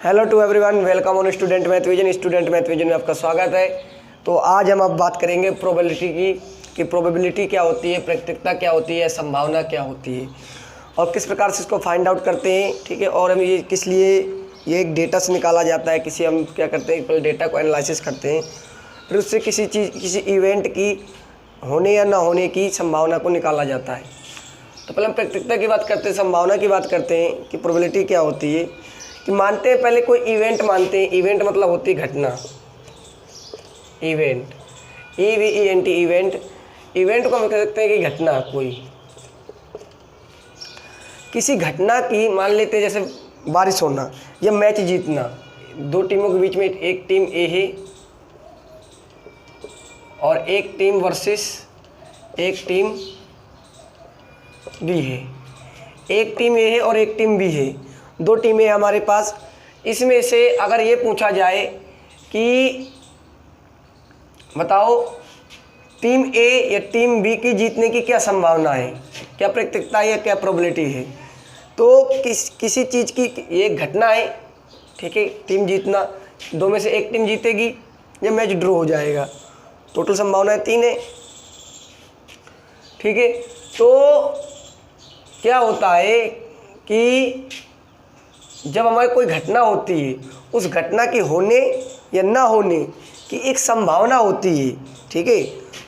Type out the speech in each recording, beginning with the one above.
Hello to everyone, welcome on student math vision. Student math vision में आपका स्वागत है। तो आज हम अब बात करेंगे प्रोबेबिलिटी की कि प्रोबेबिलिटी क्या होती है, प्रायिकता क्या होती है, संभावना क्या होती है और किस प्रकार से इसको फाइंड आउट करते हैं। ठीक है, और हम ये किस लिए ये एक डेटा से निकाला जाता है। किसी हम क्या करते हैं, पहले डेटा को एनालिसिस करते हैं, फिर उससे किसी इवेंट की होने या ना होने की संभावना को निकाला जाता है। तो पहले हम प्रायिकता की बात करते हैं, संभावना की बात करते हैं कि प्रोबेबिलिटी क्या होती है। कि मानते हैं पहले कोई इवेंट मानते हैं। इवेंट मतलब होती है घटना। Event, EVENT, event. इवेंट को हम कह सकते हैं कि घटना, कोई किसी घटना की, मान लेते हैं जैसे बारिश होना या मैच जीतना। दो टीमों के बीच में एक टीम ए है और एक टीम वर्सेस एक टीम बी है। एक टीम ए है और एक टीम बी है, दो टीमें हमारे पास। इसमें से अगर ये पूछा जाए कि बताओ टीम ए या टीम बी की जीतने की क्या संभावना है, क्या प्रायिकता है या क्या प्रोबेबिलिटी है। तो किसी चीज़ की ये घटना है, ठीक है, टीम जीतना, दो में से एक टीम जीतेगी या मैच ड्रॉ हो जाएगा। टोटल संभावनाएं 3 है। ठीक है, तो क्या होता है कि जब हमारी कोई घटना होती है, उस घटना के होने या ना होने की एक संभावना होती है। ठीक है,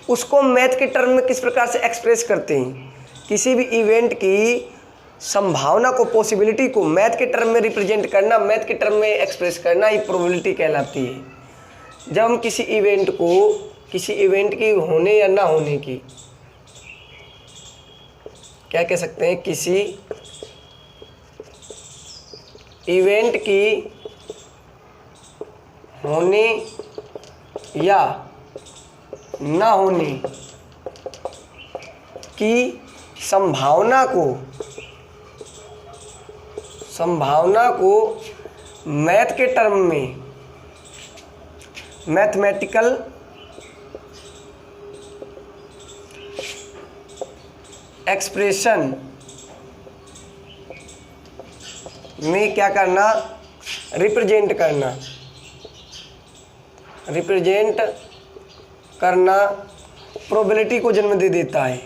उसको मैथ के टर्म में किस प्रकार से एक्सप्रेस करते हैं। किसी भी इवेंट की संभावना को, पॉसिबिलिटी को मैथ के टर्म में रिप्रेजेंट करना, मैथ के टर्म में एक्सप्रेस करना, ये प्रोबेबिलिटी कहलाती है। जब हम किसी इवेंट को, किसी इवेंट की होने या ना होने की, क्या कह सकते हैं, किसी इवेंट की होने या ना होने की संभावना को मैथ के टर्म में, मैथमेटिकल एक्सप्रेशन में क्या करना, रिप्रेजेंट करना प्रोबेबिलिटी को जन्म दे देता है।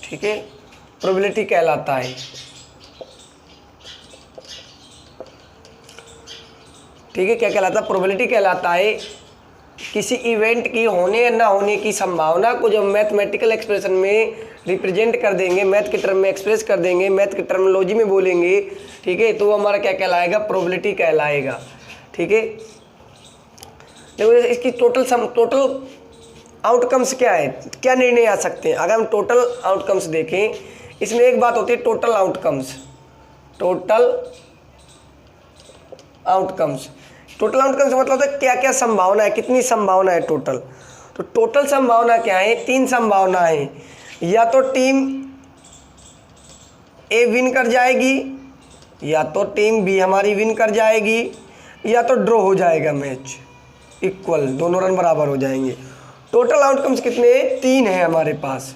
ठीक है, प्रोबेबिलिटी कहलाता है। ठीक है, क्या कहलाता है, प्रोबेबिलिटी कहलाता है। किसी इवेंट की होने या ना होने की संभावना को जब मैथमेटिकल एक्सप्रेशन में रिप्रेजेंट कर देंगे, मैथ के टर्म में एक्सप्रेस कर देंगे, मैथ की टर्मिनोलॉजी में बोलेंगे, ठीक है, तो वो हमारा क्या कहलाएगा, प्रोबेबिलिटी कहलाएगा। ठीक है, देखो इसकी टोटल आउटकम्स क्या है, क्या निर्णय आ सकते हैं। अगर हम टोटल आउटकम्स देखें, इसमें एक बात होती है टोटल आउटकम्स। टोटल आउटकम्स मतलब होता है क्या क्या संभावना है, कितनी संभावना है टोटल। तो टोटल संभावना क्या है, 3 संभावना है। या तो टीम ए विन कर जाएगी, या तो टीम बी हमारी विन कर जाएगी, या तो ड्रॉ हो जाएगा मैच, इक्वल, दोनों रन बराबर हो जाएंगे। टोटल आउटकम्स कितने हैं, 3 है हमारे पास।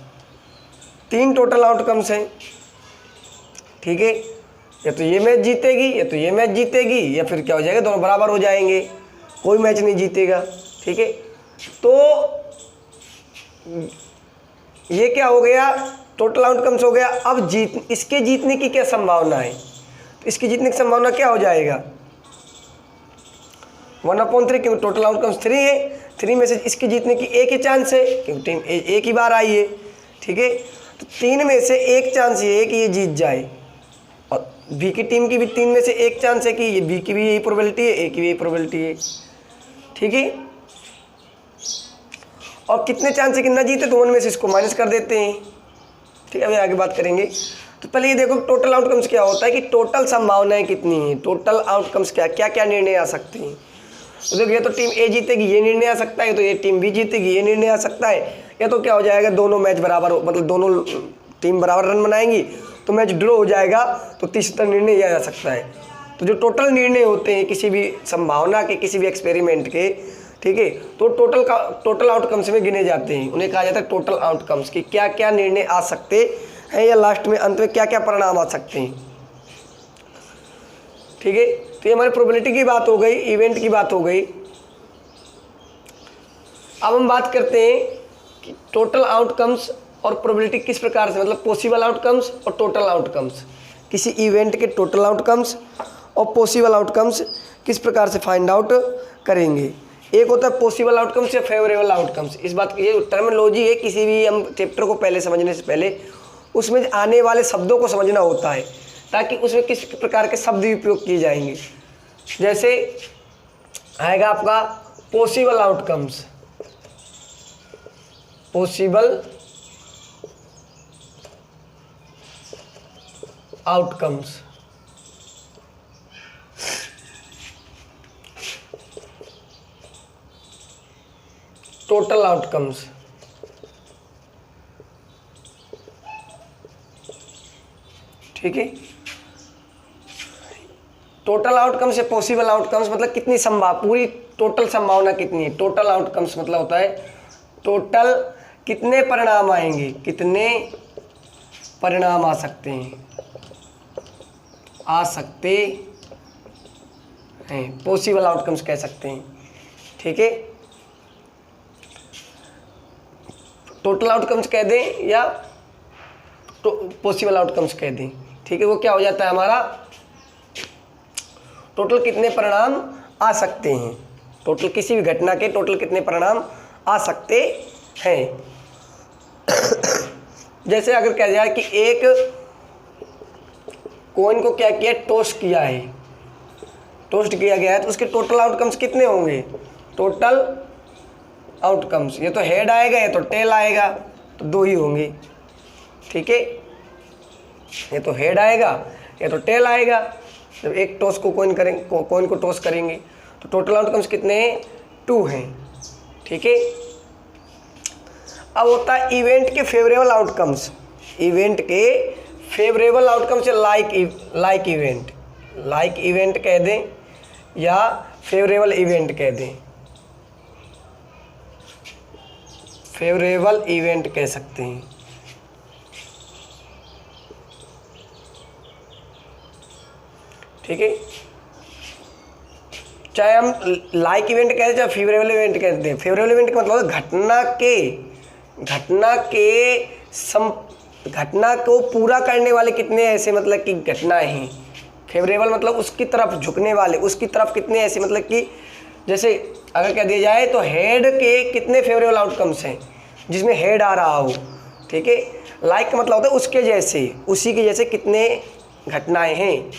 3 टोटल आउटकम्स हैं। ठीक है, या तो ये मैच जीतेगी या तो ये मैच जीतेगी, या फिर क्या हो जाएगा, दोनों बराबर हो जाएंगे, कोई मैच नहीं जीतेगा। ठीक है, तो ये क्या हो गया, टोटल आउटकम्स हो गया। अब इसके जीतने की क्या संभावना है, तो इसकी जीतने की संभावना क्या हो जाएगा, 1/3, क्योंकि टोटल आउटकम्स 3 है। 3 में से इसकी जीतने की एक ही चांस है, क्योंकि टीम एक ही बार आई है। ठीक है, तो 3 में से एक चांस ये है कि ये जीत जाए, और बी की टीम की भी 3 में से एक चांस है कि ये बी की भी यही प्रोबेबिलिटी है, ए की भी यही प्रोबेबिलिटी है। ठीक है, और कितने चांस है कि ना जीते, तो 1 में से इसको माइनस कर देते हैं। ठीक है, अभी आगे बात करेंगे। तो पहले ये देखो टोटल आउटकम्स क्या होता है कि टोटल संभावनाएं कितनी हैं, टोटल आउटकम्स क्या क्या निर्णय आ सकते हैं। तो देखो, ये तो टीम ए जीतेगी, ये निर्णय आ सकता है, तो ये टीम बी जीतेगी, ये निर्णय आ सकता है। या तो क्या हो जाएगा, दोनों मैच बराबर, मतलब दोनों टीम बराबर रन बनाएंगी तो मैच ड्रॉ हो जाएगा, तो तीसरा निर्णय यह आ सकता है। तो जो टोटल निर्णय होते हैं किसी भी संभावना के, किसी भी एक्सपेरिमेंट के, ठीक है, तो टोटल आउटकम्स में गिने जाते हैं। उन्हें कहा जाता है टोटल आउटकम्स कि क्या क्या निर्णय आ सकते हैं या लास्ट में, अंत में क्या क्या परिणाम आ सकते हैं। ठीक है, तो ये हमारी प्रोबेबिलिटी की बात हो गई, इवेंट की बात हो गई। अब हम बात करते हैं कि टोटल आउटकम्स और प्रोबेबिलिटी किस प्रकार से, मतलब पॉसिबल आउटकम्स और टोटल आउटकम्स, किसी इवेंट के टोटल आउटकम्स और पॉसिबल आउटकम्स किस प्रकार से फाइंड आउट करेंगे। एक होता है पॉसिबल आउटकम्स या फेवरेबल आउटकम्स। इस बात ये टर्मिनोलॉजी है, किसी भी हम चैप्टर को पहले समझने से पहले उसमें आने वाले शब्दों को समझना होता है, ताकि उसमें किस प्रकार के शब्द उपयोग किए जाएंगे। जैसे आएगा आपका possible outcomes, possible outcomes, total outcomes, ठीक है। टोटल आउटकम्स या पॉसिबल आउटकम्स मतलब कितनी पूरी टोटल संभावना कितनी है। टोटल आउटकम्स मतलब होता है टोटल कितने परिणाम आएंगे, कितने परिणाम आ सकते हैं, पॉसिबल आउटकम्स कह सकते हैं, ठीक है। टोटल आउटकम्स कह दें या पॉसिबल आउटकम्स कह दें, ठीक है। वो क्या हो जाता है हमारा, टोटल कितने परिणाम आ सकते हैं, टोटल किसी भी घटना के टोटल कितने परिणाम आ सकते हैं। जैसे अगर कहा जाए कि एक कॉइन को क्या किया, टॉस्ट किया है, टॉस्ट किया गया है, तो उसके टोटल आउटकम्स कितने होंगे, टोटल आउटकम्स, ये तो हेड आएगा, ये तो टेल आएगा, तो दो ही होंगे, ठीक है। ये तो हेड आएगा, ये तो टेल आएगा। जब एक टॉस को कॉइन को टॉस करेंगे तो टोटल आउटकम्स कितने हैं, 2 हैं, ठीक है। अब होता है इवेंट के फेवरेबल आउटकम्स, इवेंट के फेवरेबल आउटकम्स लाइक इवेंट कह दें या फेवरेबल इवेंट कह दें, फेवरेबल इवेंट कह सकते हैं, ठीक है। चाहे हम लाइक इवेंट कहते हैं चाहे फेवरेबल इवेंट कहते हैं। फेवरेबल इवेंट का मतलब घटना को पूरा करने वाले कितने ऐसे मतलब कि घटनाएं हैं। फेवरेबल मतलब उसकी तरफ झुकने वाले, उसकी तरफ कितने ऐसे मतलब कि जैसे अगर कह दिया जाए तो हेड के कितने फेवरेबल आउटकम्स हैं जिसमें हेड आ रहा हो, ठीक है। लाइक का मतलब होता है उसके जैसे, उसी के जैसे कितने घटनाएं हैं,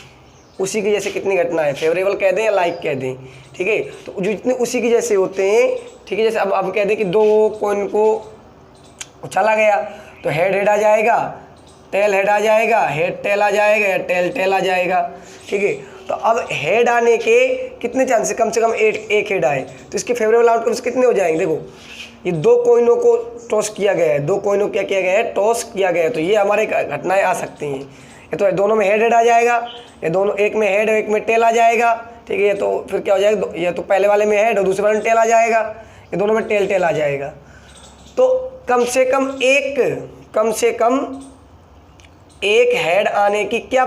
उसी के जैसे कितनी घटनाएं, फेवरेबल कह दें या लाइक कह दें, ठीक है। तो जो जितने उसी के जैसे होते हैं, ठीक है। जैसे अब कह दें कि 2 कॉइन को उछाला गया तो हेड आ जाएगा, टेल हेड आ जाएगा, हेड टेल आ जाएगा या टेल आ जाएगा, ठीक है। तो अब हेड आने के कितने चांस, कम से कम एक हेड आए, तो इसके फेवरेबल आउटकम्स कितने हो जाएंगे। देखो ये 2 कॉइनों को टॉस किया गया है, 2 कॉइनों क्या किया गया है, टॉस किया गया है, तो ये हमारे घटनाएं आ सकती हैं। ये तो दोनों में हेड आ जाएगा, ये दोनों, एक में हेड एक में टेल आ जाएगा, ठीक है। ये तो फिर क्या हो जाएगा, ये तो पहले वाले में हेड और दूसरे वाले में टेल आ जाएगा, ये दोनों में टेल आ जाएगा। तो कम से कम एक हेड आने की क्या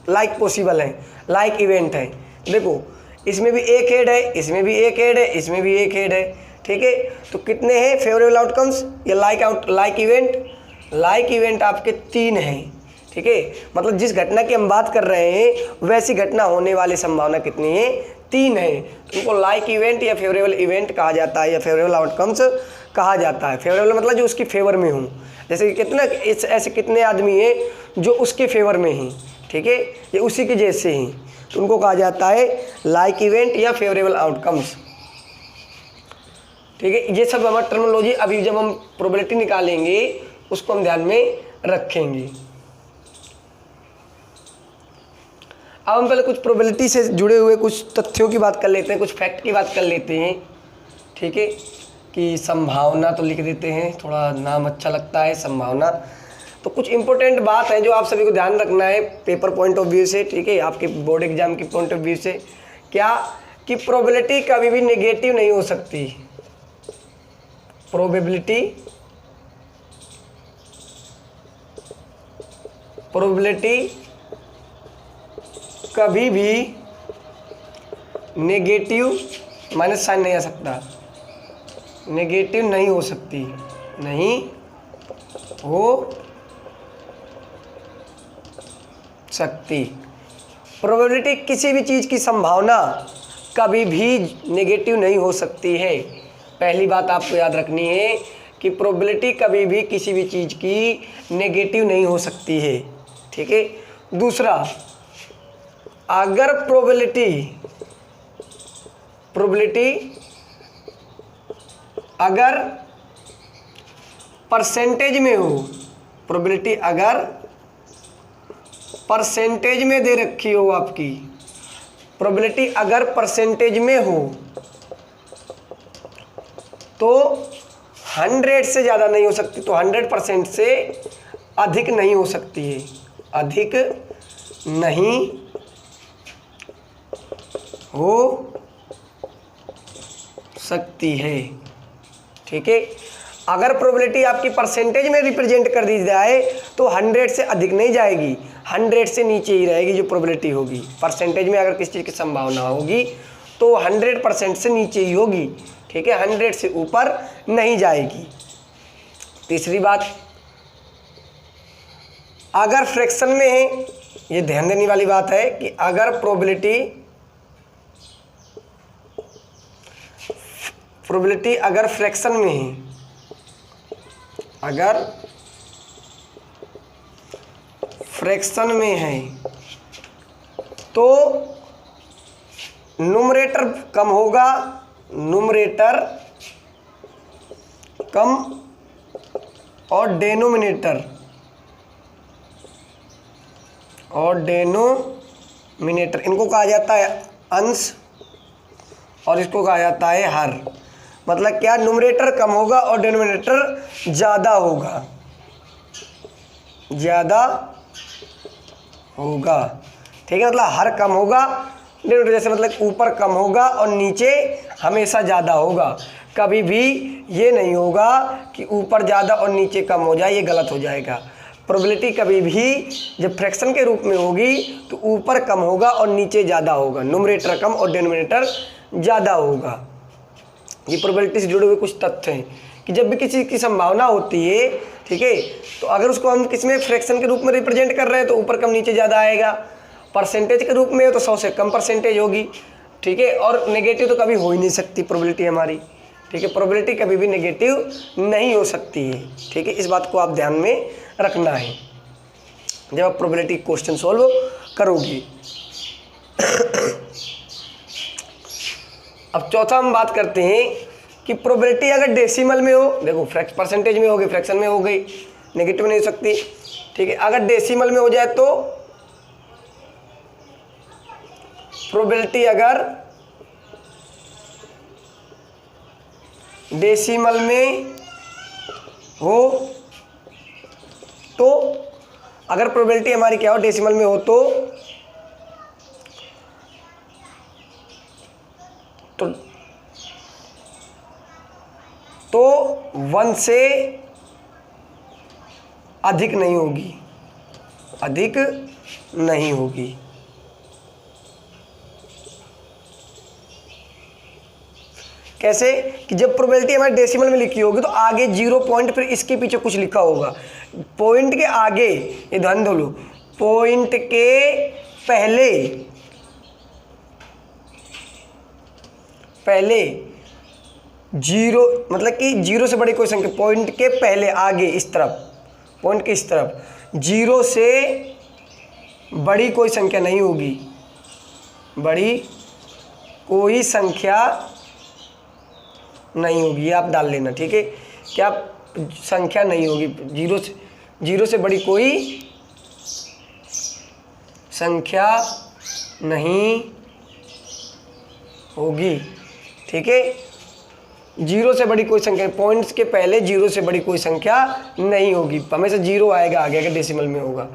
लाइक पॉसिबल है, लाइक इवेंट है। देखो इसमें भी एक हेड है, इसमें भी एक हेड है, इसमें भी एक हेड है, ठीक है। तो कितने हैं फेवरेबल आउटकम्स या लाइक इवेंट आपके 3 हैं, ठीक है। मतलब जिस घटना की हम बात कर रहे हैं वैसी घटना होने वाली संभावना कितनी है, 3 है। उनको लाइक इवेंट या फेवरेबल इवेंट कहा जाता है या फेवरेबल आउटकम्स कहा जाता है। फेवरेबल मतलब जो उसकी फेवर में हूँ, जैसे कि कितना ऐसे कितने आदमी हैं जो उसके फेवर में हैं, ठीक है, ये उसी के जैसे हैं, तो उनको कहा जाता है लाइक इवेंट या फेवरेबल आउटकम्स, ठीक है। ये सब हमारा टर्मिनोलॉजी अभी जब हम प्रोबेबिलिटी निकालेंगे उसको हम ध्यान में रखेंगे। अब हम पहले कुछ प्रोबेबिलिटी से जुड़े हुए कुछ तथ्यों की बात कर लेते हैं, कुछ फैक्ट की बात कर लेते हैं, ठीक है। कि संभावना तो लिख देते हैं, थोड़ा नाम अच्छा लगता है संभावना। तो कुछ इंपॉर्टेंट बात है जो आप सभी को ध्यान रखना है पेपर पॉइंट ऑफ व्यू से, ठीक है, आपके बोर्ड एग्जाम की पॉइंट ऑफ व्यू से। क्या कि प्रोबेबिलिटी कभी भी नेगेटिव नहीं हो सकती। प्रोबेबिलिटी कभी भी नेगेटिव माइनस साइन नहीं आ सकता, नेगेटिव नहीं हो सकती, नहीं हो सकती। प्रोबेबिलिटी किसी भी चीज़ की संभावना कभी भी नेगेटिव नहीं हो सकती है। पहली बात आपको याद रखनी है कि प्रोबेबिलिटी कभी भी किसी भी चीज़ की नेगेटिव नहीं हो सकती है, ठीक है। दूसरा, अगर प्रोबेबिलिटी अगर परसेंटेज में हो, प्रोबेबिलिटी अगर परसेंटेज में दे रखी हो आपकी, प्रोबेबिलिटी अगर परसेंटेज में हो तो 100 से ज़्यादा नहीं हो सकती, तो 100% से अधिक नहीं हो सकती है, अधिक नहीं हो सकती है, ठीक है। अगर प्रोबेबिलिटी आपकी परसेंटेज में रिप्रेजेंट कर दी जाए तो 100 से अधिक नहीं जाएगी, 100 से नीचे ही रहेगी जो प्रोबेबिलिटी होगी। परसेंटेज में अगर किसी चीज़ की संभावना होगी तो 100% से नीचे ही होगी, ठीक है, 100 से ऊपर नहीं जाएगी। तीसरी बात, अगर फ्रैक्शन में है, ये ध्यान देने वाली बात है कि अगर प्रोबेबिलिटी अगर फ्रैक्शन में है, अगर फ्रैक्शन में है तो न्यूमरेटर कम होगा, न्यूमरेटर कम और डेनोमिनेटर इनको कहा जाता है अंश और इसको कहा जाता है हर। मतलब क्या, न्यूमरेटर कम होगा और डिनोमिनेटर ज़्यादा होगा, ठीक है। मतलब हर कम होगा, डिनोमिनेटर जैसे मतलब ऊपर कम होगा और नीचे हमेशा ज़्यादा होगा। कभी भी ये नहीं होगा कि ऊपर ज़्यादा और नीचे कम हो जाए, ये गलत हो जाएगा। प्रोबेबिलिटी कभी भी जब फ्रैक्शन के रूप में होगी तो ऊपर कम होगा और नीचे ज़्यादा होगा, न्यूमरेटर कम और डिनोमिनेटर ज़्यादा होगा। ये प्रोबेबिलिटी से जुड़े हुए कुछ तथ्य हैं कि जब भी किसी की संभावना होती है, ठीक है, तो अगर उसको हम किसमें फ्रैक्शन के रूप में रिप्रेजेंट कर रहे हैं तो ऊपर कम नीचे ज़्यादा आएगा। परसेंटेज के रूप में तो 100 से कम परसेंटेज होगी, ठीक है। और नेगेटिव तो कभी हो ही नहीं सकती प्रोबेबिलिटी हमारी, ठीक है। प्रोबेबिलिटी कभी भी नेगेटिव नहीं हो सकती है, ठीक है। इस बात को आप ध्यान में रखना है जब आप प्रोबेबिलिटी क्वेश्चन सॉल्व करोगे। अब चौथा हम बात करते हैं कि प्रोबेबिलिटी अगर डेसिमल में हो, देखो परसेंटेज में हो गई, फ्रैक्शन में हो गई, नेगेटिव नहीं हो सकती, ठीक है। अगर डेसिमल में हो जाए तो प्रोबेबिलिटी अगर डेसिमल में हो तो, अगर प्रोबेबिलिटी हमारी क्या हो, डेसिमल में हो तो 1 से अधिक नहीं होगी, अधिक नहीं होगी। कैसे कि जब प्रोबेबिलिटी हमारे डेसिमल में लिखी होगी तो आगे 0 पॉइंट, फिर इसके पीछे कुछ लिखा होगा, पॉइंट के आगे, ये ध्यान दो लो, पॉइंट के पहले 0, मतलब कि 0 से बड़ी कोई संख्या, पॉइंट के पहले आगे इस तरफ, पॉइंट के इस तरफ 0 से बड़ी कोई संख्या नहीं होगी, बड़ी कोई संख्या नहीं होगी, ये आप डाल लेना, ठीक है। क्या संख्या नहीं होगी, 0 से बड़ी कोई संख्या नहीं होगी, ठीक है। 0 से बड़ी कोई संख्या, पॉइंट्स के पहले 0 से बड़ी कोई संख्या नहीं होगी, हमेशा 0 आएगा आगे अगर डेसिमल में होगा,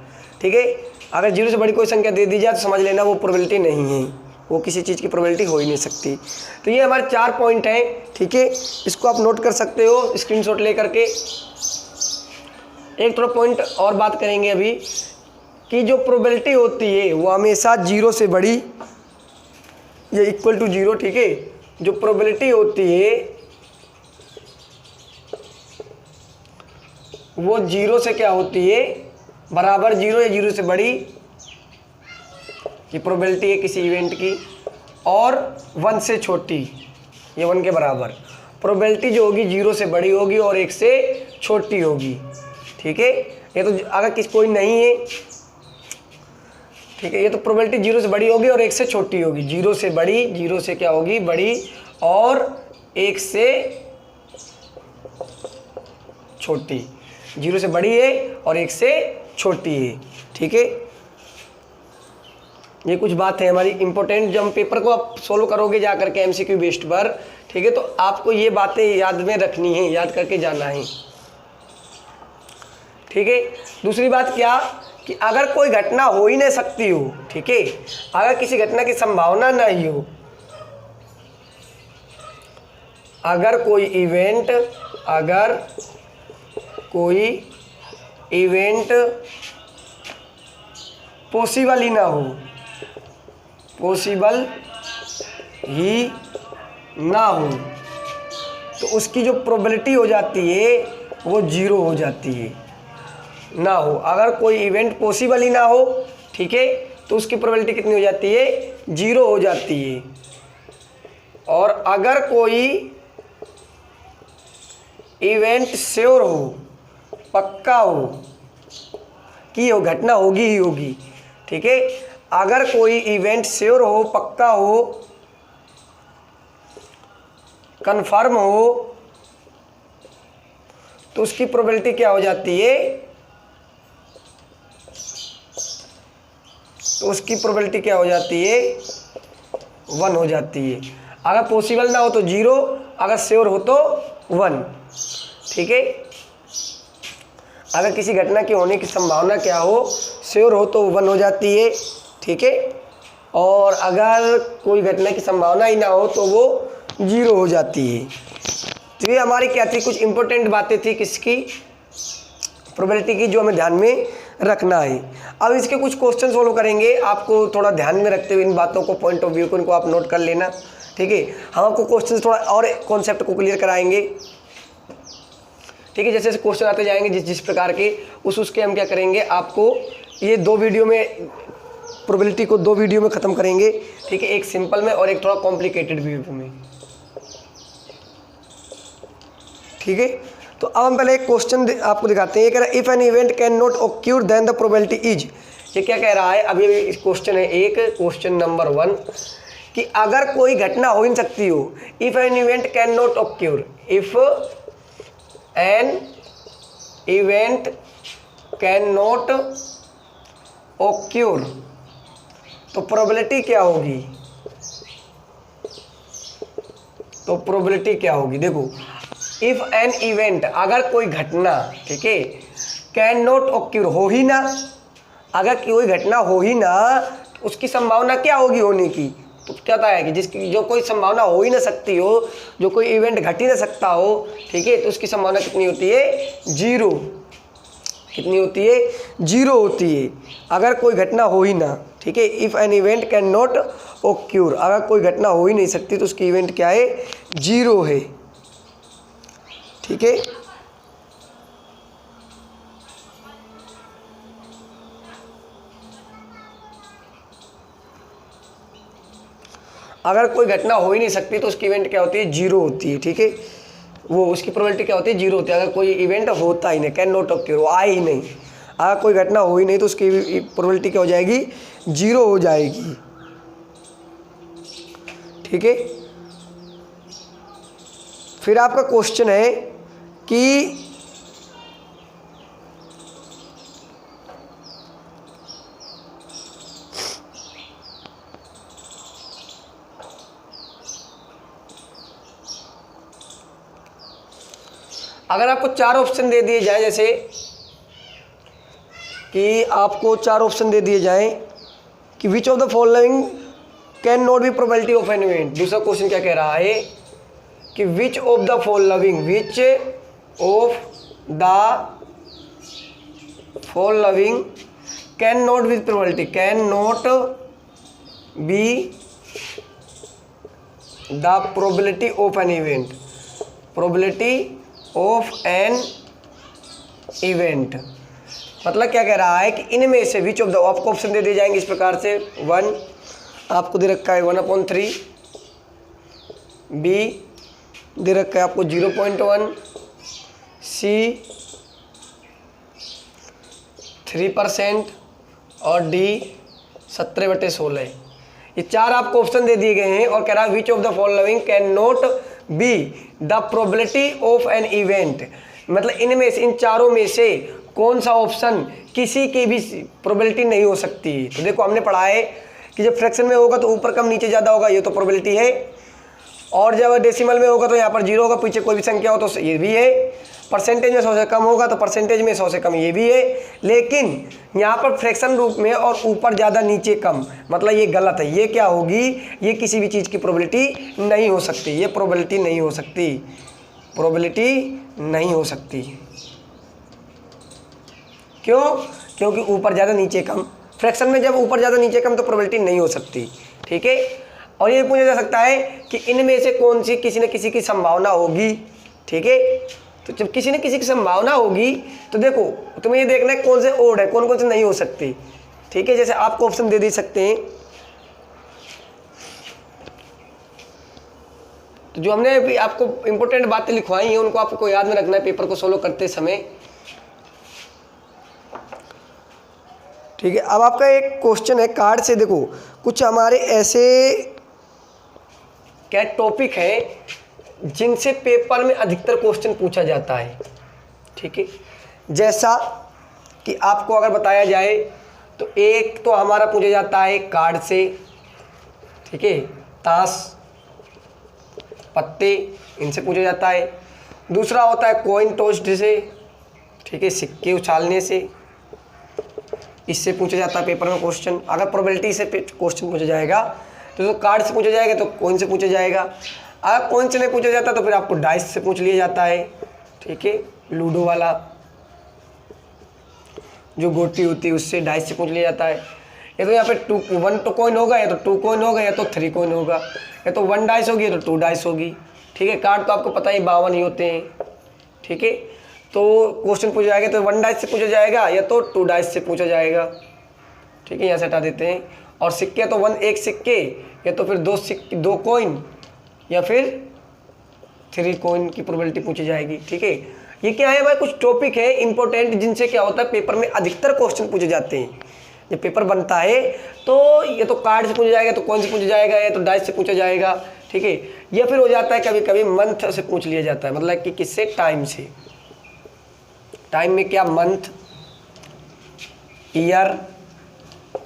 ठीक है। अगर 0 से बड़ी कोई संख्या दे दी जाए तो समझ लेना वो प्रोबेबिलिटी नहीं है, वो किसी चीज़ की प्रोबेबिलिटी हो ही नहीं सकती। तो ये हमारे 4 पॉइंट हैं, ठीक है। इसको आप नोट कर सकते हो स्क्रीनशॉट ले करके। एक थोड़ा पॉइंट और बात करेंगे अभी कि जो प्रोबेबिलिटी होती है वो हमेशा 0 से बड़ी या इक्वल टू 0, ठीक है। जो प्रोबेबिलिटी होती है वो 0 से क्या होती है, बराबर 0 या 0 से बड़ी, ये प्रोबेबिलिटी है किसी इवेंट की, और 1 से छोटी या 1 के बराबर। प्रोबेबिलिटी जो होगी 0 से बड़ी होगी और 1 से छोटी होगी, ठीक है। ये तो अगर किसी कोई नहीं है, ठीक है, ये तो प्रोबेबिलिटी 0 से बड़ी होगी और 1 से छोटी होगी। 0 से बड़ी, 0 से क्या होगी, बड़ी, और 1 से छोटी। 0 से बड़ी है और 1 से छोटी है, ठीक है। ये कुछ बात है हमारी इंपॉर्टेंट, जब हम पेपर को आप सोल्व करोगे जा करके एमसीक्यू बेस्ड पर, ठीक है, तो आपको ये बातें याद में रखनी है, याद करके जाना है, ठीक है। दूसरी बात क्या कि अगर कोई घटना हो ही नहीं सकती हो, ठीक है, अगर किसी घटना की संभावना नहीं हो, अगर कोई इवेंट पॉसिबल ही ना हो, पॉसिबल ही ना हो, तो उसकी जो प्रोबेबिलिटी हो जाती है वो 0 हो जाती है। ना हो, अगर कोई इवेंट पॉसिबल ही ना हो, ठीक है, तो उसकी प्रोबेबिलिटी कितनी हो जाती है, 0 हो जाती है। और अगर कोई इवेंट श्योर हो, पक्का हो कि वो घटना होगी ही होगी, ठीक है, अगर कोई इवेंट श्योर हो, पक्का हो, कंफर्म हो, तो उसकी प्रोबेबिलिटी क्या हो जाती है, तो उसकी प्रोबेबिलिटी क्या हो जाती है, 1 हो जाती है। अगर पॉसिबल ना हो तो 0, अगर श्योर हो तो 1, ठीक है। अगर किसी घटना की होने की संभावना क्या हो, श्योर हो तो 1 हो जाती है, ठीक है, और अगर कोई घटना की संभावना ही ना हो तो वो 0 हो जाती है। तो ये हमारी क्या थी, कुछ इंपॉर्टेंट बातें थी किसकी, प्रोबेबिलिटी की, जो हमें ध्यान में रखना है। अब इसके कुछ क्वेश्चन सोल्व करेंगे, आपको थोड़ा ध्यान में रखते हुए इन बातों को, पॉइंट ऑफ व्यू को, इनको आप नोट कर लेना, ठीक है। हम आपको क्वेश्चन थोड़ा और कॉन्सेप्ट को क्लियर कराएंगे, ठीक है। जैसे जैसे क्वेश्चन आते जाएंगे जिस प्रकार के, उसके हम क्या करेंगे, आपको ये 2 वीडियो में, प्रोबेबिलिटी को 2 वीडियो में ख़त्म करेंगे, ठीक है, एक सिंपल में और एक थोड़ा कॉम्प्लिकेटेड वीडियो में, ठीक है। तो अब हम पहले एक क्वेश्चन आपको दिखाते हैं। ये कह रहा है if an event can not occur then the probability is, ये क्या कह रहा है, अभी इस क्वेश्चन है एक, क्वेश्चन नंबर 1, कि अगर कोई घटना हो ही नहीं सकती हो, if an event can not occur, if an event can not occur, तो प्रोबेबिलिटी क्या होगी, तो प्रोबेबिलिटी क्या होगी, देखो, इफ एन इवेंट, अगर कोई घटना, ठीक है, कैन नॉट ऑक्यूर, हो ही ना, अगर कोई घटना हो ही ना, तो उसकी संभावना क्या होगी होने की, तो क्या है कि जिसकी जो कोई संभावना हो ही ना सकती हो, जो कोई इवेंट घट ही ना सकता हो, ठीक है, तो उसकी संभावना कितनी होती है, 0, कितनी होती है, 0 होती है, अगर कोई घटना हो ही ना, ठीक है। If an event can not occur, अगर कोई घटना हो ही नहीं सकती तो उसकी इवेंट क्या है, 0 है, ठीक है। अगर कोई घटना हो ही नहीं सकती तो उसकी इवेंट क्या होती है, 0 होती है, ठीक है। वो उसकी प्रोबेबिलिटी क्या होती है, 0 होती है। अगर कोई इवेंट होता ही नहीं, कैन नॉट ऑक्यूर, वो आए ही नहीं, अगर कोई घटना हो ही नहीं तो उसकी प्रोबेबिलिटी क्या हो जाएगी, 0 हो जाएगी, ठीक है। फिर आपका क्वेश्चन है कि अगर आपको 4 ऑप्शन दे दिए जाए, जैसे कि आपको 4 ऑप्शन दे दिए जाएं कि which of the following can not be probability of an event, दूसरा क्वेश्चन क्या कह रहा है कि which of the following, which of the following can not with probability, can not be the probability of an event, probability of an event. मतलब क्या कह रहा है कि इनमें से विच ऑफ द, आपको ऑप्शन दे दिए जाएंगे इस प्रकार से, 1 आपको दे रखा है 1/3, बी दे रखा है आपको 0.1, सी 3% और डी 17/16। ये 4 आपको ऑप्शन दे दिए गए हैं और कह रहा है which of the following can not be the probability of an event. मतलब इनमें से, इन चारों में से कौन सा ऑप्शन किसी की भी प्रोबेबिलिटी नहीं हो सकती। तो देखो हमने पढ़ा है कि जब फ्रैक्शन में होगा तो ऊपर कम नीचे ज़्यादा होगा, ये तो प्रोबेबिलिटी है, और जब डेसिमल में होगा तो यहाँ पर 0 होगा, पीछे कोई भी संख्या हो तो ये भी है, परसेंटेज में 100 से कम होगा तो परसेंटेज में 100 से कम ये भी है। लेकिन यहाँ पर फ्रैक्शन रूप में और ऊपर ज़्यादा नीचे कम, मतलब ये गलत है। ये क्या होगी, ये किसी भी चीज़ की प्रोबेबिलिटी नहीं हो सकती, ये प्रोबेबिलिटी नहीं हो सकती, प्रोबेबिलिटी नहीं हो सकती। क्यों? क्योंकि ऊपर ज़्यादा नीचे कम, फ्रैक्शन में जब ऊपर ज़्यादा नीचे कम तो प्रोबेबिलिटी नहीं हो सकती। ठीक है, और ये पूछा जा सकता है कि इनमें से कौन सी किसी न किसी की संभावना होगी। ठीक है, तो जब किसी न किसी की संभावना होगी तो देखो तुम्हें ये देखना है कौन से ओड है, कौन कौन से नहीं हो सकती। ठीक है, जैसे आपको ऑप्शन दे सकते हैं, तो जो हमने अभी आपको इंपॉर्टेंट बातें लिखवाई हैं उनको आपको याद में रखना है पेपर को सोल्व करते समय। ठीक है, अब आपका एक क्वेश्चन है कार्ड से, देखो कुछ हमारे ऐसे क्या टॉपिक है जिनसे पेपर में अधिकतर क्वेश्चन पूछा जाता है। ठीक है, जैसा कि आपको अगर बताया जाए तो एक तो हमारा पूछा जाता है कार्ड से, ठीक है, ताश पत्ते इनसे पूछा जाता है। दूसरा होता है कॉइन टॉस्ड से, ठीक है, सिक्के उछालने से, इससे पूछा जाता है पेपर में क्वेश्चन। अगर प्रोबेबिलिटी से क्वेश्चन पूछा जाएगा तो कार्ड से पूछा जाएगा, तो कॉइन से पूछा जाएगा। अगर कॉइन से नहीं पूछा जाता तो फिर आपको डाइस से पूछ लिया जाता है। ठीक है, लूडो वाला जो गोटी होती है उससे, डाइस से पूछ लिया जाता है। या तो यहाँ पे 1 तो कॉइन होगा, या तो 2 कॉइन होगा, या तो 3 कॉइन होगा, या तो 1 डाइस होगी, या तो 2 डाइस होगी। ठीक है, कार्ड तो आपको पता ही 52 ही होते हैं। ठीक है, तो क्वेश्चन पूछा जाएगा तो 1 डाइस से पूछा जाएगा या तो 2 डाइस से पूछा जाएगा। ठीक है, यहाँ से हटा देते हैं। और सिक्के तो 1 सिक्के, या तो फिर 2 कॉइन, या फिर 3 कॉइन की प्रोबेबिलिटी पूछी जाएगी। ठीक है, ये क्या है भाई, कुछ टॉपिक है इंपॉर्टेंट जिनसे क्या होता है पेपर में अधिकतर क्वेश्चन पूछे जाते हैं। जब पेपर बनता है तो ये तो कार्ड से पूछा जाएगा, तो कॉइन से पूछा जाएगा, या तो डाइस से पूछा जाएगा। ठीक है, या फिर हो जाता है कभी कभी मंथ से पूछ लिया जाता है, मतलब कि किससे, टाइम से। टाइम में क्या, मंथ, ईयर,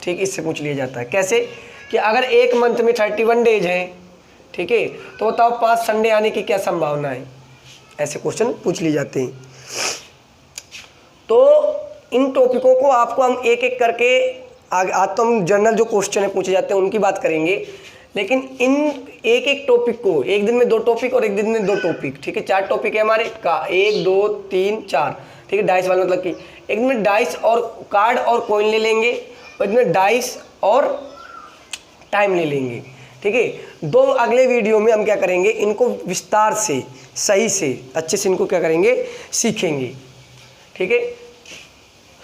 ठीक, इससे पूछ लिया जाता है। कैसे कि अगर एक मंथ में 31 डेज हैं, ठीक है, तो बताओ 5 संडे आने की क्या संभावना है, ऐसे क्वेश्चन पूछ लिए जाते हैं। तो इन टॉपिकों को आपको हम एक एक करके आज तो हम जनरल जो क्वेश्चन है पूछे जाते हैं उनकी बात करेंगे, लेकिन इन एक एक टॉपिक को, एक दिन में 2 टॉपिक और एक दिन में 2 टॉपिक, ठीक है, 4 टॉपिक है हमारे का, 1 2 3 4, ठीक है, डाइस वाला, मतलब कि एक दिन में डाइस और कार्ड और कॉइन ले लेंगे, और एक दिन में डाइस और टाइम ले लेंगे। ठीक है, 2 अगले वीडियो में हम क्या करेंगे, इनको विस्तार से, सही से, अच्छे से इनको क्या करेंगे, सीखेंगे। ठीक है,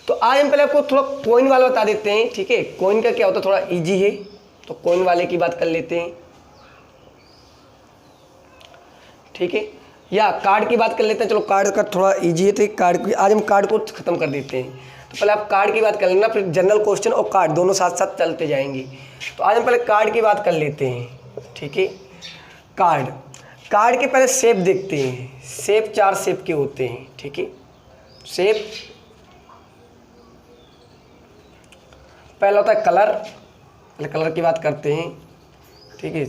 तो आज हम पहले आपको थोड़ा कॉइन वाला बता देते हैं। ठीक है, कॉइन का क्या होता है, थोड़ा इजी है, तो कॉइन वाले की बात कर लेते हैं। ठीक है, या कार्ड की बात कर लेते हैं। चलो कार्ड का थोड़ा इजी है, तो कार्ड की आज हम कार्ड को ख़त्म कर देते हैं। तो पहले आप कार्ड की बात कर लेना, फिर जनरल क्वेश्चन और कार्ड दोनों साथ साथ चलते जाएंगे। तो आज हम पहले कार्ड की बात कर लेते हैं। ठीक है, कार्ड के पहले शेप देखते हैं। शेप 4 शेप के होते हैं। ठीक है, शेप पहला होता है कलर, पहले कलर की बात करते हैं। ठीक है,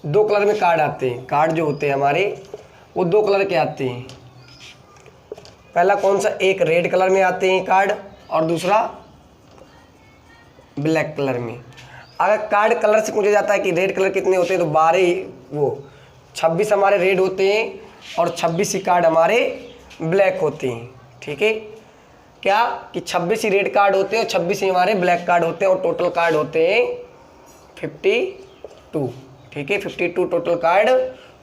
2 कलर में कार्ड आते हैं। कार्ड जो होते हैं हमारे वो 2 कलर के आते हैं। पहला कौन सा, एक रेड कलर में आते हैं कार्ड, और दूसरा ब्लैक कलर में। अगर कार्ड कलर से पूछा जाता है कि रेड कलर कितने होते हैं, तो 26 हमारे रेड होते हैं और 26 ही कार्ड हमारे ब्लैक होते हैं। ठीक है, क्या कि 26 ही रेड कार्ड होते हैं और 26 ही हमारे ब्लैक कार्ड होते हैं और टोटल कार्ड होते हैं 52। ठीक है, 52 टोटल कार्ड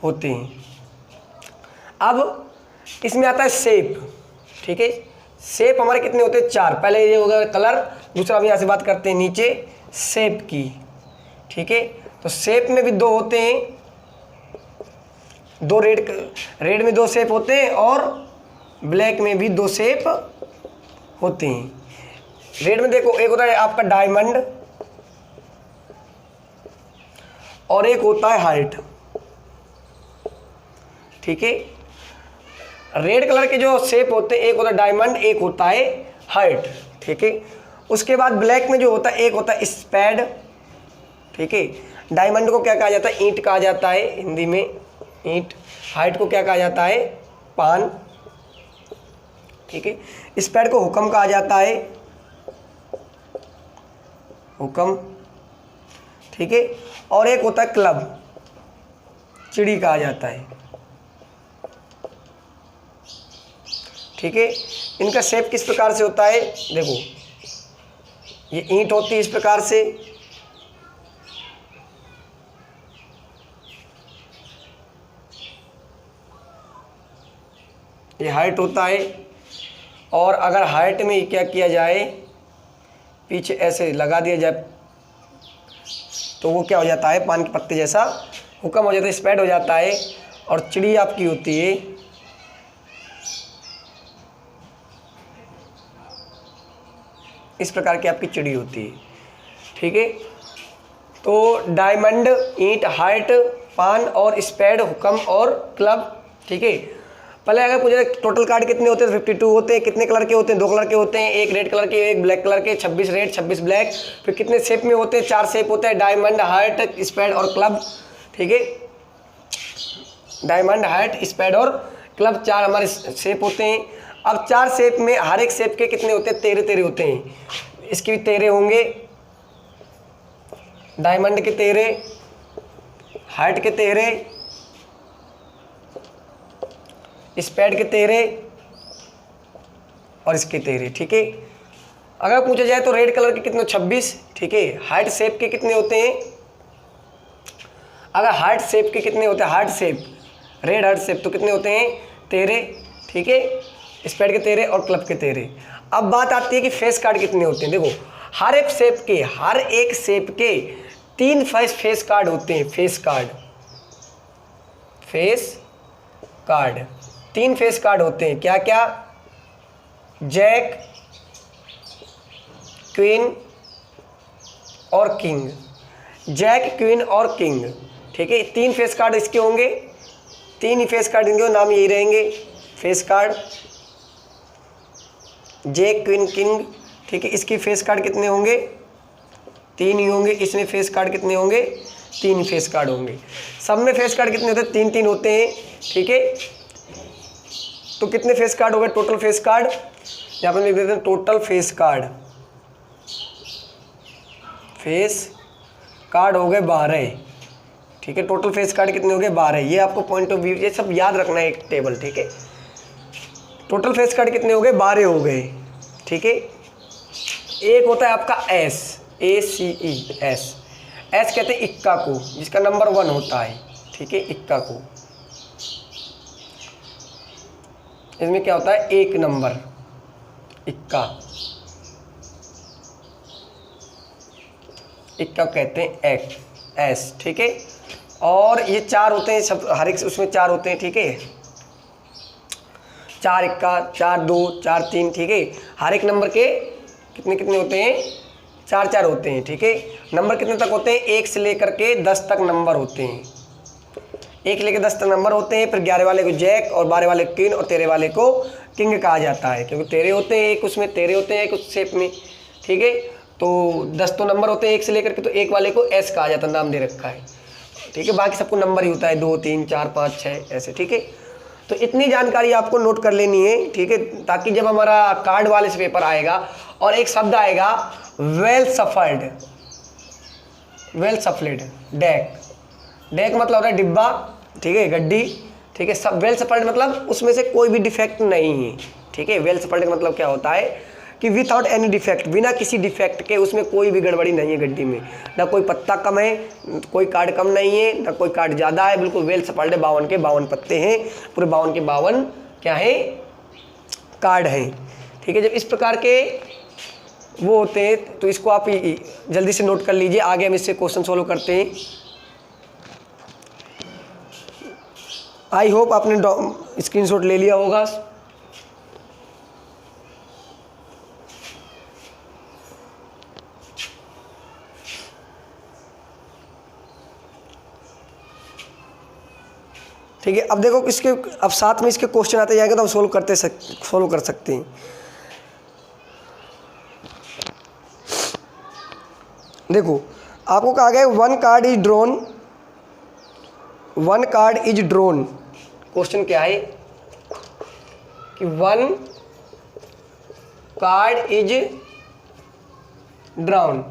होते हैं। अब इसमें आता है शेप। ठीक है, शेप हमारे कितने होते हैं? 4। पहले ये होगा कलर, दूसरा हम यहाँ से बात करते हैं नीचे शेप की। ठीक है, तो शेप में भी 2 होते हैं, 2 रेड में 2 शेप होते हैं और ब्लैक में भी 2 शेप होते हैं। रेड में देखो, एक होता है आपका डायमंड और एक होता है हार्ट। ठीक है, रेड कलर के जो शेप होते हैं, एक होता है डायमंड, एक होता है हार्ट। ठीक है, उसके बाद ब्लैक में जो होता है, एक होता है स्पैड। ठीक है, डायमंड को क्या कहा जाता है? ईंट कहा जाता है हिंदी में, ईंट। हार्ट को क्या कहा जाता है? पान। ठीक है, स्पैड को हुक्म कहा जाता है, हुक्म। ठीक है, और एक होता है क्लब, चिड़ी कहा जाता है। ठीक है, इनका शेप किस प्रकार से होता है? देखो, ये ईंट होती है इस प्रकार से, ये हाइट होता है, और अगर हाइट में क्या किया जाए, पीछे ऐसे लगा दिया जाए तो वो क्या हो जाता है? पान के पत्ते जैसा हुक्म हो जाता है, स्प्रेड हो जाता है। और चिड़ी आपकी होती है इस प्रकार की, आपकी चिड़ी होती है। ठीक है, तो डायमंड, ईंट, हार्ट, पान और स्पैड, हुक्म और क्लब। ठीक है, पहले अगर पूछे टोटल कार्ड कितने होते हैं? 52 होते हैं। कितने कलर के होते हैं? 2 कलर के होते हैं, एक रेड कलर के एक ब्लैक कलर के। 26 रेड, 26 ब्लैक। फिर कितने शेप में होते हैं? 4 शेप होते हैं, डायमंड, हार्ट, स्पैड और क्लब। ठीक है, डायमंड, हार्ट, स्पैड और क्लब, 4 हमारे शेप होते हैं। अब 4 शेप में हर एक शेप के कितने होते हैं? 13 होते हैं। इसके भी 13 होंगे, डायमंड के 13, हार्ट के 13, स्पैड के 13 और इसके 13। ठीक है, अगर पूछा जाए तो रेड कलर के कितने? 26। ठीक है, हार्ट शेप के कितने होते हैं? अगर हार्ट शेप के कितने होते हैं? Heart shape, red heart shape, तो कितने होते हैं? 13। ठीक है, स्पैड के 13 और क्लब के 13। अब बात आती है कि फेस कार्ड कितने होते हैं। देखो, हर एक शेप के 3 फेस कार्ड होते हैं। फेस कार्ड 3 फेस कार्ड होते हैं। क्या क्या? जैक, क्वीन और किंग। जैक, क्वीन और किंग। ठीक है, 3 फेस कार्ड इसके होंगे, 3 ही फेस कार्ड इनके नाम यही रहेंगे, face card. Jack, queen, king. ठीक है, इसकी फेस कार्ड कितने होंगे? 3 ही होंगे। इसमें फेस कार्ड कितने होंगे? 3 ही फेस कार्ड होंगे। सब में फेस कार्ड कितने होते हैं? 3 होते हैं। ठीक है, तो कितने फेस कार्ड हो गए? टोटल फेस कार्ड यहाँ पर लिख देते हैं, टोटल फेस कार्ड हो गए 12। ठीक है, टोटल फेस कार्ड कितने हो गए? 12। ये आपको पॉइंट ऑफ व्यू, ये सब याद रखना है, एक टेबल। ठीक है, टोटल फेस कार्ड कितने हो गए? 12 हो गए। ठीक है, एक होता है आपका एस, ACE, एस कहते हैं इक्का को, जिसका नंबर 1 होता है। ठीक है, इक्का को, इसमें क्या होता है? 1 नंबर, इक्का कहते हैं एस। ठीक है, और ये 4 होते हैं, सब हर एक उसमें 4 होते हैं। ठीक है, 4 इक्का, 4 2, 4 3। ठीक है, हर एक नंबर के कितने होते हैं? 4 होते हैं। ठीक है, नंबर कितने तक होते हैं? 1 से लेकर के 10 तक नंबर होते हैं। 1 से लेकर 10 तक नंबर होते हैं। फिर 11 वाले को जैक और 12 वाले को क्वीन और 13 वाले को किंग कहा जाता है, क्योंकि 13 होते हैं, एक उसमें 13 होते हैं, एक उस शेप में। ठीक है, तो 10 तो नंबर होते हैं 1 से लेकर के, तो एक वाले को एस कहा जाता है, नाम दे रखा है। ठीक है, बाकी सबको नंबर ही होता है, 2 3 4 5 6 ऐसे। ठीक है, तो इतनी जानकारी आपको नोट कर लेनी है। ठीक है, ताकि जब हमारा कार्ड वाले से पेपर आएगा और एक शब्द आएगा वेल सफल्ड डेक मतलब होता है डिब्बा। ठीक है, गड्डी। ठीक है, वेल सफल्ड मतलब उसमें से कोई भी डिफेक्ट नहीं है। ठीक है, वेल सफल्ड का मतलब क्या होता है? कि विदाउट एनी डिफेक्ट, बिना किसी डिफेक्ट के, उसमें कोई भी गड़बड़ी नहीं है गड्डी में, ना कोई पत्ता कम है, कोई कार्ड कम नहीं है, ना कोई कार्ड ज़्यादा है, बिल्कुल वेल सफल्ड है, 52 के 52 पत्ते हैं, पूरे 52 के 52 क्या है कार्ड हैं। ठीक है, जब इस प्रकार के वो होते हैं तो इसको आप जल्दी से नोट कर लीजिए। आगे हम इससे क्वेश्चन सोल्व करते हैं। आई होप आपने स्क्रीनशॉट ले लिया होगा। ठीक है, अब देखो इसके अब साथ में इसके क्वेश्चन आते जाएंगे तो हम सोल्व कर सकते हैं। देखो आपको कहा गया one card is drone. Question क्या है कि वन कार्ड इज ड्रॉन,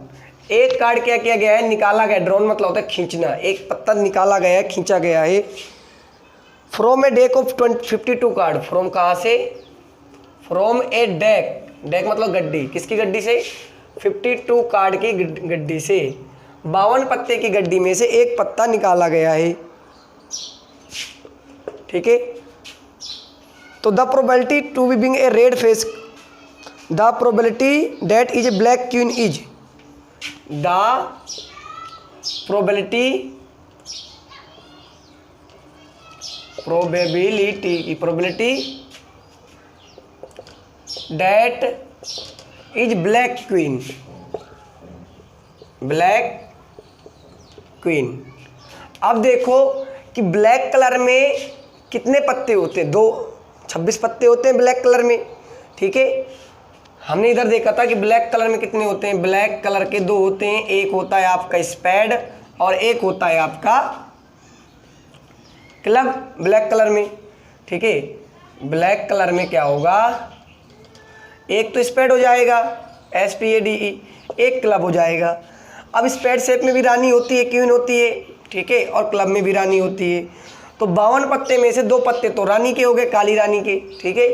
एक कार्ड क्या किया गया है, निकाला गया। ड्रोन मतलब होता है खींचना, एक पत्ता निकाला गया है, खींचा गया है। From A deck of 52 card, from कहाँ से, फ्रॉम ए डेक मतलब गड्डी, किसकी गड्डी से, 52 कार्ड की गड्डी से 52 पत्ते की गड्डी में से एक पत्ता निकाला गया है। ठीक है, तो the probability to be being a red face, the probability that is a black queen is, the probability that is black queen. अब देखो कि ब्लैक कलर में कितने पत्ते होते हैं, 26 पत्ते होते हैं ब्लैक कलर में। ठीक है, हमने इधर देखा था कि ब्लैक कलर में कितने होते हैं, ब्लैक कलर के 2 होते हैं, एक होता है आपका स्पैड और एक होता है आपका क्लब ब्लैक कलर में। ठीक है, ब्लैक कलर में क्या होगा, एक तो स्पैड हो जाएगा SPADE, एक क्लब हो जाएगा। अब स्पैड शेप में भी रानी होती है, क्वीन होती है। ठीक है, और क्लब में भी रानी होती है। तो 52 पत्ते में से 2 पत्ते तो रानी के हो गए, काली रानी के। ठीक है,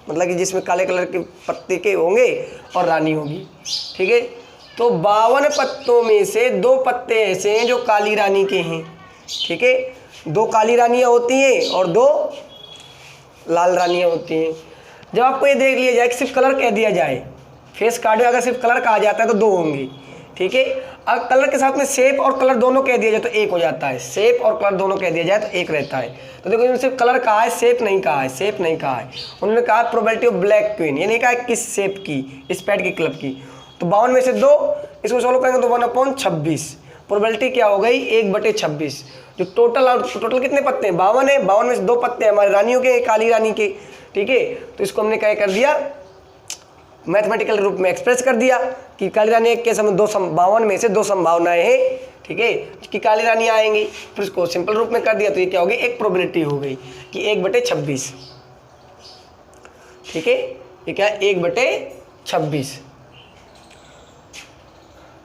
मतलब कि जिसमें काले कलर के पत्ते के होंगे और रानी होगी। ठीक है, तो 52 पत्तों में से 2 पत्ते ऐसे हैं जो काली रानी के हैं। ठीक है, 2 काली रानियाँ होती हैं और 2 लाल रानियाँ होती हैं। जब आपको ये देख लिया जाए कि सिर्फ कलर कह दिया जाए, फेस कार्ड में अगर सिर्फ कलर कहा जाता है तो 2 होंगे। ठीक है, अगर कलर के साथ में शेप और कलर दोनों कह दिया जाए तो 1 हो जाता है, शेप और कलर दोनों कह दिया जाए तो 1 रहता है। तो देखो इन्होंने सिर्फ कलर कहा है, शेप नहीं कहा है, उन्होंने कहा प्रोबेबिलिटी ऑफ ब्लैक क्वीन, ये नहीं कहा किस शेप की, स्पैड की, क्लब की। तो 52 में से 2, इसको सॉल्व करेंगे तो 1/26, प्रोबेबिलिटी क्या हो गई 1/26। जो टोटल कितने पत्ते हैं, 52 है, 52 में से 2 पत्ते हमारे रानियों के, काली रानी के। ठीक है, तो इसको हमने क्या कर दिया, मैथमेटिकल रूप में एक्सप्रेस कर दिया कि काली रानी के समय 52 में से 2 संभावनाएं हैं। ठीक है, कि काली रानी आएंगी, फिर इसको सिंपल रूप में कर दिया तो ये क्या हो गई, एक प्रोबेबिलिटी हो गई कि 1/26। ठीक है, ये क्या 1/26।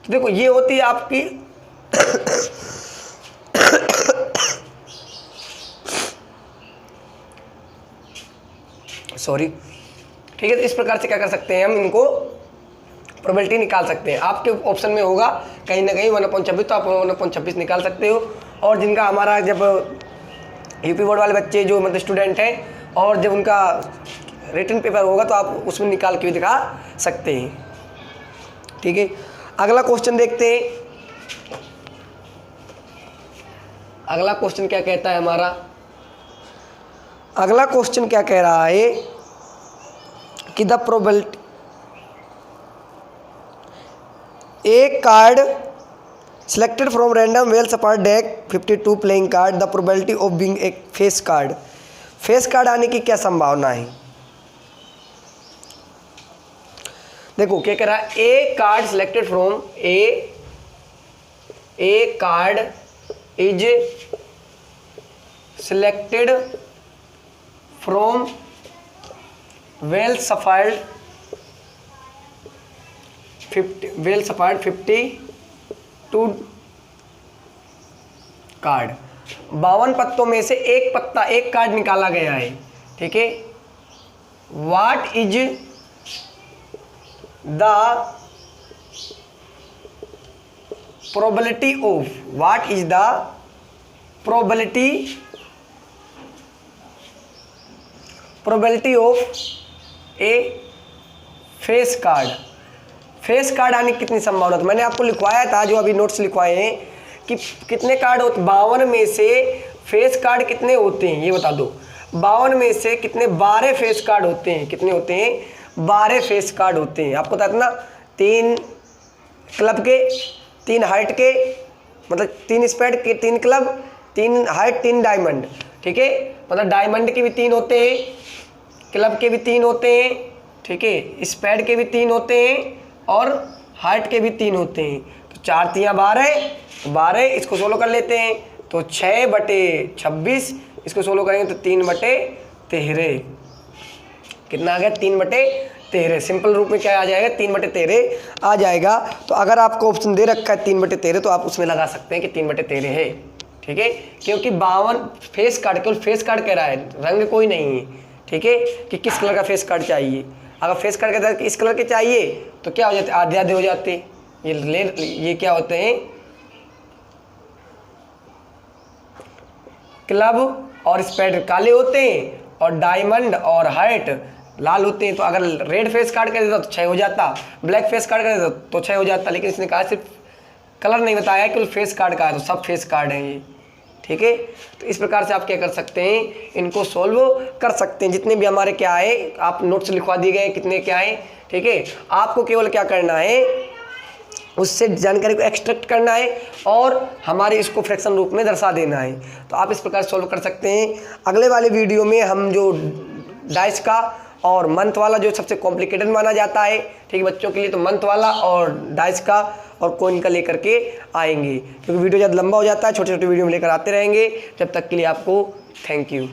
तो देखो ये होती है आपकी सॉरी। ठीक है, तो इस प्रकार से क्या कर सकते हैं, हम इनको प्रोबेबिलिटी निकाल सकते हैं। आपके ऑप्शन में होगा कहीं ना कहीं 1/26, तो आप 1/26 निकाल सकते हो। और जिनका हमारा जब यूपी बोर्ड वाले बच्चे जो मतलब स्टूडेंट हैं, और जब उनका रिटन पेपर होगा तो आप उसमें निकाल के भी दिखा सकते हैं। ठीक है, अगला क्वेश्चन देखते हैं। अगला क्वेश्चन क्या कहता है हमारा, अगला क्वेश्चन क्या कह रहा है कि द प्रोबेबिलिटी एक card selected from random well spread deck 52 playing card, the probability of being a face card, face card आने की क्या संभावना है। देखो क्या कह रहा है, A card selected from A card is selected from well shuffled 52 card, 52 पत्तों में से एक कार्ड निकाला गया है। ठीक है, what is the probability of, what is the probability of a face card. Face card आने की कितनी संभावना, तो मैंने आपको लिखवाया था, जो अभी नोट्स लिखवाए हैं कि कितने कार्ड होते, 52 में से फेस कार्ड कितने होते हैं ये बता दो। 52 में से कितने, 12 फेस कार्ड होते हैं। कितने होते हैं? 12 फेस कार्ड होते हैं। आपको बता देना, 3 क्लब के, 3 हाइट के, मतलब 3 स्पेड के, 3 क्लब, 3 हाइट, 3 डायमंड। ठीक है, मतलब डायमंड के भी 3 होते हैं, क्लब के भी 3 होते हैं, ठीक है, स्पेड के भी 3 होते हैं और हाइट के भी 3 होते हैं। तो 4 3 12, 12 इसको 16 कर लेते हैं तो 6/26, इसको 16 करेंगे तो 3/13। कितना आ गया? 3/13। सिंपल रूप में क्या आ जाएगा? 3/13 आ जाएगा। तो अगर आपको ऑप्शन दे रखा है 3/13 तो आप उसमें लगा सकते हैं कि 3/13 है। ठीक है, क्योंकि 52 फेस कार्ड, केवल फेस कार्ड कह रहा है, रंग कोई नहीं है। ठीक है, कि किस कलर का फेस कार्ड चाहिए। अगर फेस कार्ड कहता है कि इस कलर के चाहिए तो क्या हो जाते? आधे आधे हो जाते। ये क्या होते हैं? क्लब और स्पेड काले होते हैं और डायमंड और हाइट लाल होते हैं। तो अगर रेड फेस कार्ड कर देता तो 6 हो जाता, ब्लैक फेस कार्ड कर देता तो 6 हो जाता। लेकिन इसने कहा सिर्फ कलर नहीं बताया कि फेस कार्ड का है, तो सब फेस कार्ड हैं ये। ठीक है, तो इस प्रकार से आप क्या कर सकते हैं, इनको सॉल्व कर सकते हैं। जितने भी हमारे क्या है, आप नोट्स लिखवा दिए गए कितने क्या है। ठीक है, आपको केवल क्या करना है, उससे जानकारी को एक्सट्रैक्ट करना है और हमारे इसको फ्रैक्शन रूप में दर्शा देना है। तो आप इस प्रकार सॉल्व कर सकते हैं। अगले वाले वीडियो में हम जो डाइस का और मंथ वाला जो सबसे कॉम्प्लिकेटेड माना जाता है, ठीक है बच्चों के लिए, तो मंथ वाला और डाइस का और कोइन का लेकर के आएंगे, क्योंकि वीडियो ज़्यादा लंबा हो जाता है। छोटे छोटे वीडियो में लेकर आते रहेंगे। जब तक के लिए आपको थैंक यू।